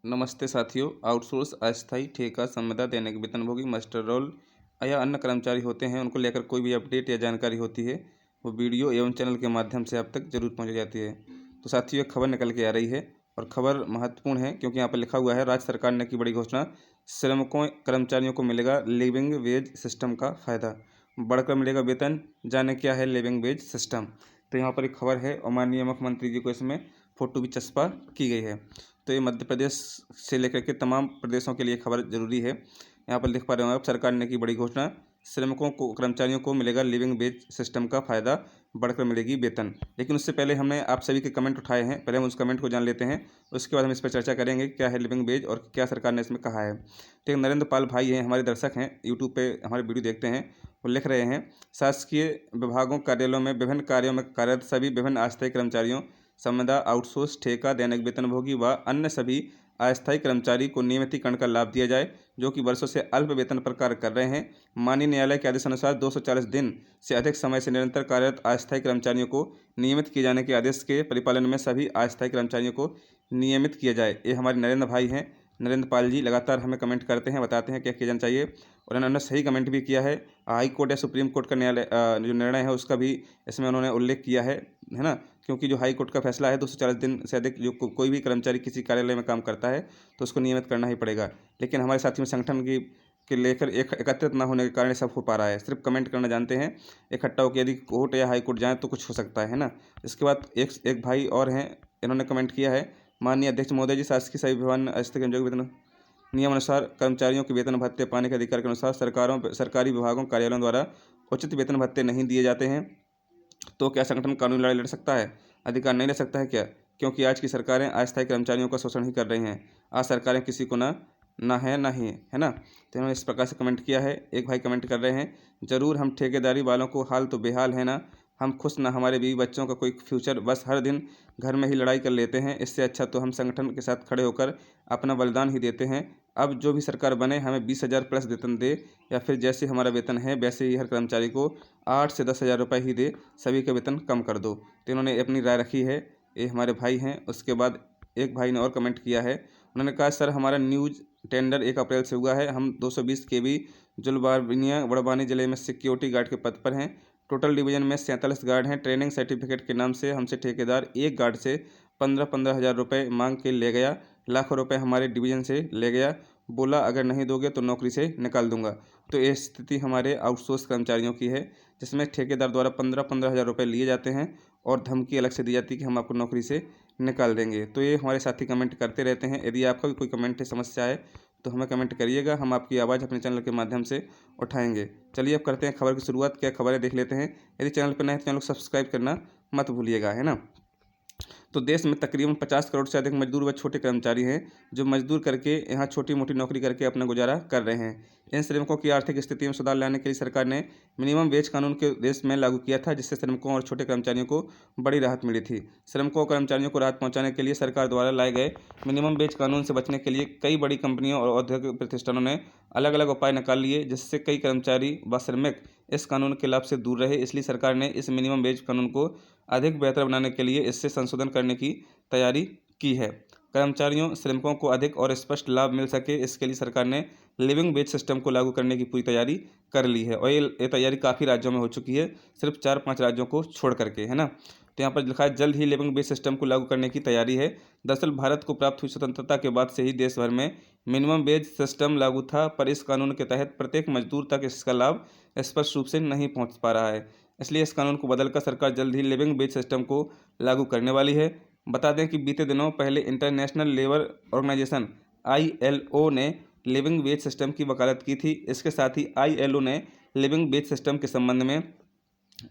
नमस्ते साथियों। आउटसोर्स अस्थायी ठेका संविदा दैनिक वेतनभोगी मास्टर रोल या अन्य कर्मचारी होते हैं, उनको लेकर कोई भी अपडेट या जानकारी होती है वो वीडियो एवं चैनल के माध्यम से आप तक जरूर पहुंच जाती है। तो साथियों, एक खबर निकल के आ रही है और खबर महत्वपूर्ण है क्योंकि यहाँ पर लिखा हुआ है, राज्य सरकार ने की बड़ी घोषणा, श्रमिकों कर्मचारियों को मिलेगा लिविंग वेज सिस्टम का फायदा, बढ़कर मिलेगा वेतन। जाने क्या है लिविंग वेज सिस्टम। तो यहाँ पर एक खबर है और माननीय मुख्यमंत्री जी को इसमें फोटो भी चस्पा की गई है। तो ये मध्य प्रदेश से लेकर के तमाम प्रदेशों के लिए खबर जरूरी है। यहाँ पर लिख पा रहे हो आप, सरकार ने की बड़ी घोषणा, श्रमिकों को कर्मचारियों को मिलेगा लिविंग वेज सिस्टम का फायदा, बढ़कर मिलेगी वेतन। लेकिन उससे पहले हमने आप सभी के कमेंट उठाए हैं, पहले हम उस कमेंट को जान लेते हैं, उसके बाद हम इस पर चर्चा करेंगे क्या है लिविंग वेज और क्या सरकार ने इसमें कहा है। तो एक नरेंद्र पाल भाई हैं, हमारे दर्शक हैं, यूट्यूब पे हमारे वीडियो देखते हैं, वो लिख रहे हैं, शासकीय विभागों कार्यालयों में विभिन्न कार्यों में कार्यरत सभी विभिन्न अस्थायी कर्मचारियों, संविदा, आउटसोर्स, ठेका, दैनिक वेतनभोगी व अन्य सभी अस्थायी कर्मचारी को नियमितीकरण का लाभ दिया जाए, जो कि वर्षों से अल्प वेतन पर कार्य कर रहे हैं। माननीय न्यायालय के आदेशानुसार 240 दिन से अधिक समय से निरंतर कार्यरत अस्थायी कर्मचारियों को नियमित किए जाने के आदेश के परिपालन में सभी अस्थायी कर्मचारियों को नियमित किया जाए। ये हमारे नरेंद्र भाई हैं, नरेंद्र पाल जी लगातार हमें कमेंट करते हैं, बताते हैं क्या किया जाना चाहिए और उन्होंने सही कमेंट भी किया है। हाई कोर्ट या सुप्रीम कोर्ट का न्यायालय जो निर्णय है उसका भी इसमें उन्होंने उल्लेख किया है ना। क्योंकि जो हाई कोर्ट का फैसला है, 240 दिन से अधिक जो कोई भी कर्मचारी किसी कार्यालय में काम करता है तो उसको नियमित करना ही पड़ेगा। लेकिन हमारे साथियों संगठन की के लेकर एकत्रित ना होने के कारण सब हो पा रहा है, सिर्फ कमेंट करना जानते हैं। इकट्ठा होकर यदि कोर्ट या हाई कोर्ट जाए तो कुछ हो सकता है ना। इसके बाद एक भाई और हैं, इन्होंने कमेंट किया है, माननीय अध्यक्ष महोदय जी, शासकीय सभी विभाग अस्थायी कर्मचारियों के वेतन नियमानुसार कर्मचारियों के वेतन भत्ते पाने के अधिकार के अनुसार सरकारी विभागों कार्यालयों द्वारा उचित वेतन भत्ते नहीं दिए जाते हैं, तो क्या संगठन कानूनी लड़ाई लड़ सकता है? अधिकार नहीं ले सकता है क्या? क्योंकि आज की सरकारें अस्थायी कर्मचारियों का शोषण ही कर रही हैं। आज सरकारें किसी को ना है ना ही है ना। तो इन्होंने इस प्रकार से कमेंट किया है। एक भाई कमेंट कर रहे हैं, जरूर हम ठेकेदारी वालों को हाल तो बेहाल है ना, हम खुश ना हमारे बीवी बच्चों का कोई फ्यूचर, बस हर दिन घर में ही लड़ाई कर लेते हैं। इससे अच्छा तो हम संगठन के साथ खड़े होकर अपना बलिदान ही देते हैं। अब जो भी सरकार बने हमें 20,000 प्लस वेतन दे, या फिर जैसे हमारा वेतन है वैसे ही हर कर्मचारी को 8 से 10,000 रुपये ही दे, सभी का वेतन कम कर दो। तो इन्होंने अपनी राय रखी है, ये हमारे भाई हैं। उसके बाद एक भाई ने और कमेंट किया है, उन्होंने कहा, सर हमारा न्यूज़ टेंडर 1 अप्रैल से हुआ है, हम 220 केवी जुलबार्निया बड़वानी जिले में सिक्योरिटी गार्ड के पद पर हैं। टोटल डिवीजन में 47 गार्ड हैं। ट्रेनिंग सर्टिफिकेट के नाम से हमसे ठेकेदार एक गार्ड से 15,000 रुपये मांग के ले गया, लाखों रुपए हमारे डिवीजन से ले गया, बोला अगर नहीं दोगे तो नौकरी से निकाल दूंगा। तो ये स्थिति हमारे आउटसोर्स कर्मचारियों की है, जिसमें ठेकेदार द्वारा 15,000 रुपये लिए जाते हैं और धमकी अलग से दी जाती है कि हम आपको नौकरी से निकाल देंगे। तो ये हमारे साथी कमेंट करते रहते हैं। यदि आपका भी कोई कमेंट है, समस्या है, तो हमें कमेंट करिएगा, हम आपकी आवाज़ अपने चैनल के माध्यम से उठाएंगे। चलिए अब करते हैं खबर की शुरुआत। क्या खबरें देख लेते हैं। यदि चैनल पर नए हैं तो चैनल को सब्सक्राइब करना मत भूलिएगा, है ना। तो देश में तकरीबन 50 करोड़ से अधिक मजदूर व छोटे कर्मचारी हैं, जो मजदूर करके यहाँ छोटी मोटी नौकरी करके अपना गुजारा कर रहे हैं। इन श्रमिकों की आर्थिक स्थिति में सुधार लाने के लिए सरकार ने मिनिमम वेज कानून के देश में लागू किया था, जिससे श्रमिकों और छोटे कर्मचारियों को बड़ी राहत मिली थी। श्रमिकों और कर्मचारियों को राहत पहुँचाने के लिए सरकार द्वारा लाए गए मिनिमम वेज कानून से बचने के लिए कई बड़ी कंपनियों और औद्योगिक प्रतिष्ठानों ने अलग अलग उपाय निकाल लिए, जिससे कई कर्मचारी व श्रमिक इस कानून के लाभ से दूर रहे। इसलिए सरकार ने इस मिनिमम वेज कानून को अधिक बेहतर बनाने के लिए इससे संशोधन करने की तैयारी की है। कर्मचारियों श्रमिकों को अधिक और स्पष्ट लाभ मिल सके, इसके लिए सरकार ने लिविंग वेज सिस्टम को लागू करने की पूरी तैयारी कर ली है और ये तैयारी काफ़ी राज्यों में हो चुकी है, सिर्फ 4-5 राज्यों को छोड़ करके, है ना। तो यहाँ पर लिखा है, जल्द ही लिविंग वेज सिस्टम को लागू करने की तैयारी है। दरअसल भारत को प्राप्त हुई स्वतंत्रता के बाद से ही देश भर में मिनिमम वेज सिस्टम लागू था, पर इस कानून के तहत प्रत्येक मजदूर तक इसका लाभ स्पष्ट रूप से नहीं पहुँच पा रहा है। इसलिए इस कानून को बदलकर सरकार जल्द ही लिविंग वेज सिस्टम को लागू करने वाली है। बता दें कि बीते दिनों पहले इंटरनेशनल लेबर ऑर्गेनाइजेशन ILO ने लिविंग वेज सिस्टम की वकालत की थी। इसके साथ ही ILO ने लिविंग वेज सिस्टम के संबंध में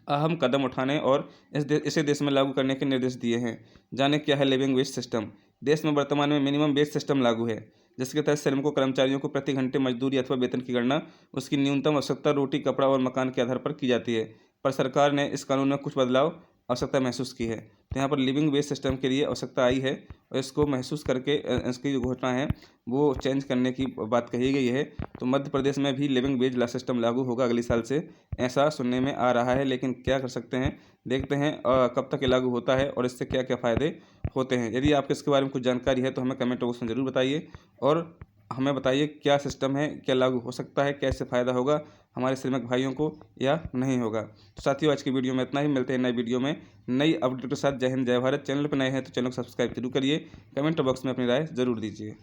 अहम कदम उठाने और इसे देश में लागू करने के निर्देश दिए हैं। जाने क्या है लिविंग वेज सिस्टम। देश में वर्तमान में मिनिमम वेज सिस्टम लागू है, जिसके तहत श्रमिकों कर्मचारियों को प्रति घंटे मजदूरी अथवा वेतन की गणना उसकी न्यूनतम आवश्यकता, रोटी, कपड़ा और मकान के आधार पर की जाती है। पर सरकार ने इस कानून में कुछ बदलाव आवश्यकता महसूस की है। तो यहाँ पर लिविंग वेज सिस्टम के लिए आवश्यकता आई है और इसको महसूस करके इसकी जो घोषणा है वो चेंज करने की बात कही गई है। तो मध्य प्रदेश में भी लिविंग वेज सिस्टम लागू होगा अगले साल से, ऐसा सुनने में आ रहा है। लेकिन क्या कर सकते हैं, देखते हैं कब तक ये लागू होता है और इससे क्या क्या फ़ायदे होते हैं। यदि आपको इसके बारे में कुछ जानकारी है तो हमें कमेंट बॉक्स में ज़रूर बताइए और हमें बताइए क्या सिस्टम है, क्या लागू हो सकता है, कैसे फ़ायदा होगा हमारे श्रमिक भाइयों को या नहीं होगा। तो साथियों, आज की वीडियो में इतना ही। मिलते हैं नई वीडियो में नई अपडेट के साथ। जय हिंद, जय भारत। चैनल पर नए हैं तो चैनल को सब्सक्राइब जरूर करिए। कमेंट बॉक्स में अपनी राय ज़रूर दीजिए।